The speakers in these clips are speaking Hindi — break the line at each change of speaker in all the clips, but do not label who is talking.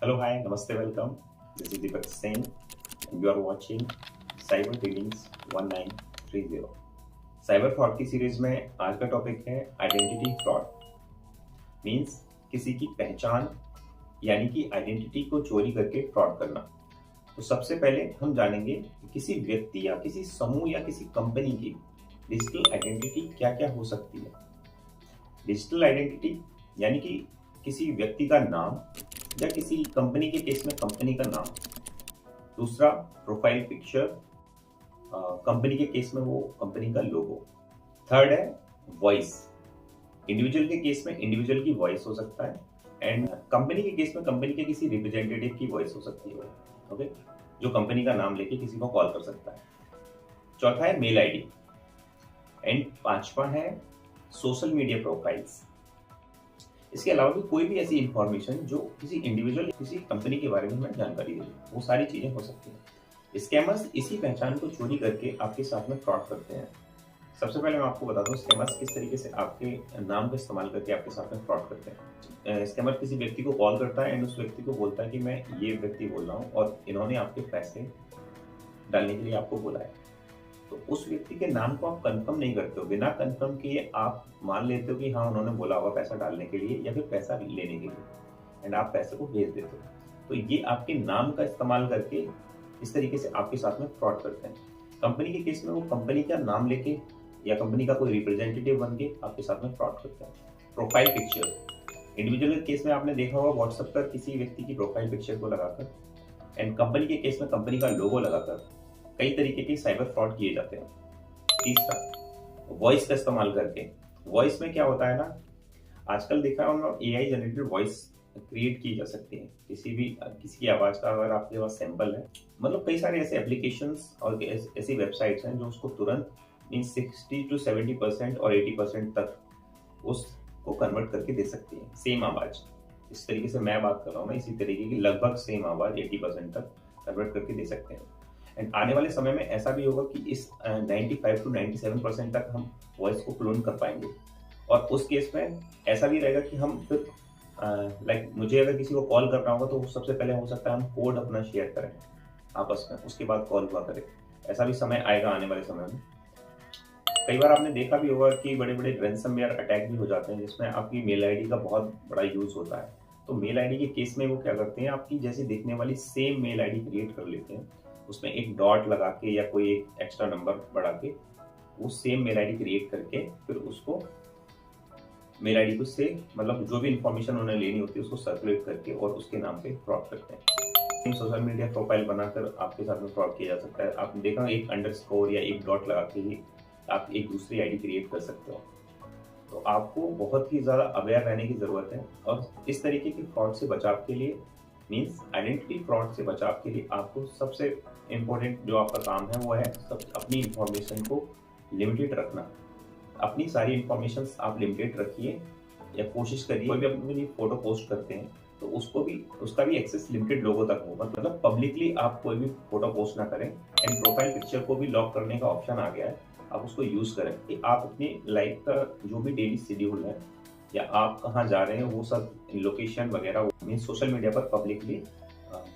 Hello, hi, namaste, welcome. This is Deepak Singh, and you are watching Cyber Dealings 1930. Cyber fraud की सीरीज में आज का टॉपिक है आइडेंटिटी फ्रॉड। मींस किसी की पहचान यानी कि आइडेंटिटी को चोरी करके फ्रॉड करना। तो सबसे पहले हम जानेंगे कि किसी व्यक्ति या किसी समूह या किसी कंपनी की डिजिटल आइडेंटिटी क्या क्या हो सकती है। डिजिटल आइडेंटिटी यानी कि किसी व्यक्ति का नाम या किसी कंपनी के केस में कंपनी का नाम। दूसरा, प्रोफाइल पिक्चर, कंपनी के केस में वो कंपनी का लोगो। थर्ड है वॉइस, इंडिविजुअल के केस में इंडिविजुअल की वॉइस हो सकता है, एंड कंपनी के केस में कंपनी के किसी रिप्रेजेंटेटिव की वॉइस हो सकती है। ओके, जो कंपनी का नाम लेके किसी को कॉल कर सकता है। चौथा है मेल आईडी, एंड पांचवा है सोशल मीडिया प्रोफाइल्स। इसके अलावा भी कोई भी ऐसी इंफॉर्मेशन जो किसी इंडिविजुअल किसी कंपनी के बारे में हमें जानकारी दे, वो सारी चीजें हो सकती हैं। स्कैमर्स इसी पहचान को चोरी करके आपके साथ में फ्रॉड करते हैं। सबसे पहले मैं आपको बता दूं स्कैमर्स किस तरीके से आपके नाम का इस्तेमाल करके आपके साथ में फ्रॉड करते हैं। स्कैमर किसी व्यक्ति को कॉल करता है एंड उस व्यक्ति को बोलता है कि मैं ये व्यक्ति बोल रहा हूँ और इन्होंने आपके पैसे डालने के लिए आपको बोला है। तो उस व्यक्ति के नाम को आप कंफर्म नहीं करते हो, बिना कंफर्म किए आप मान लेते हो कि हाँ उन्होंने बोला होगा पैसा डालने के लिए या फिर पैसा लेने के लिए, एंड आप पैसे को भेज देते हो। तो ये आपके नाम का इस्तेमाल करके इस तरीके से आपके साथ में फ्रॉड करते हैं। कंपनी के केस में वो कंपनी का नाम लेके या कंपनी का कोई रिप्रेजेंटेटिव बन के आपके साथ में फ्रॉड करते हैं। प्रोफाइल पिक्चर, इंडिविजुअल केस में आपने देखा होगा व्हाट्सएप पर किसी व्यक्ति की प्रोफाइल पिक्चर को लगाकर, एंड कंपनी के केस में कंपनी का लोगो लगाकर कई तरीके के साइबर फ्रॉड किए जाते हैं। तीसरा, वॉइस का इस्तेमाल करके। वॉइस में क्या होता है ना, आजकल देखा है एआई जनरेटेड वॉइस क्रिएट की जा सकती है। किसी की आवाज का अगर आपके पास सैंपल है, मतलब कई सारे ऐसे एप्लीकेशंस और ऐसी वेबसाइट्स हैं जो उसको तुरंत मीन 60 to 70% और 80% तक उसको कन्वर्ट करके दे सकती है। सेम आवाज, इस तरीके से मैं बात कर रहा हूँ ना, इसी तरीके की लगभग सेम आवाज 80% तक कन्वर्ट करके दे सकते हैं। एंड आने वाले समय में ऐसा भी होगा कि इस 95 to 97% तक हम वॉइस को क्लोन कर पाएंगे। और उस केस में ऐसा भी रहेगा कि हम फिर लाइक मुझे अगर किसी को कॉल करना होगा तो सबसे पहले हो सकता है हम कोड अपना शेयर करें आपस में, उसके बाद कॉल हुआ करें। ऐसा भी समय आएगा आने वाले समय में। कई बार आपने देखा भी होगा कि बड़े बड़े रैंसमवेयर अटैक भी हो जाते हैं जिसमें आपकी मेल आईडी का बहुत बड़ा यूज होता है। तो मेल आईडी के केस में वो क्या करते हैं, आपकी जैसी दिखने वाली सेम मेल आईडी क्रिएट कर लेते हैं, उसमें एक डॉट लगा के या कोई एक एक्स्ट्रा नंबर बढ़ा के वो सेम मेल आईडी क्रिएट करके फिर उसको मेल आईडी को से मतलब जो भी इंफॉर्मेशन उन्हें लेनी होती है उसको सर्कुलेट करके और उसके नाम पे फ्रॉड करते हैं। सोशल मीडिया प्रोफाइल बनाकर आपके साथ में फ्रॉड किया जा सकता है। आपने देखा एक अंडरस्कोर या एक डॉट लगा के ही आप एक दूसरी आईडी क्रिएट कर सकते हो। तो आपको बहुत ही ज़्यादा अवेयर रहने की ज़रूरत है। और इस तरीके के फ्रॉड से बचाव के लिए मीन्स आइडेंटिटी फ्रॉड से बचाव के लिए आपको सबसे इम्पोर्टेंट जो आपका काम है वो है अपनी इंफॉर्मेशन को लिमिटेड रखना। अपनी सारी इंफॉर्मेशन आप लिमिटेड रखिए या कोशिश करिए। कोई भी अपनी फोटो पोस्ट करते हैं तो उसका भी एक्सेस लिमिटेड लोगों तक हो, मतलब पब्लिकली आप कोई भी फोटो पोस्ट ना करें। एंड प्रोफाइल पिक्चर को भी लॉक करने का ऑप्शन आ गया है, आप उसको यूज करें कि आप अपनी लाइफ का जो भी डेली शेड्यूल है या आप कहाँ जा रहे हैं वो सब लोकेशन वगैरह मीन सोशल मीडिया पर पब्लिकली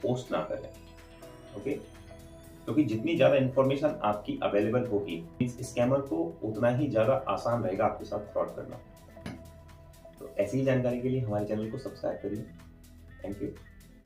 पोस्ट ना करें। ओके, क्योंकि जितनी ज़्यादा इन्फॉर्मेशन आपकी अवेलेबल होगी स्कैमर को उतना ही ज़्यादा आसान रहेगा आपके साथ फ्रॉड करना। तो ऐसी ही जानकारी के लिए हमारे चैनल को सब्सक्राइब करिए। Thank you.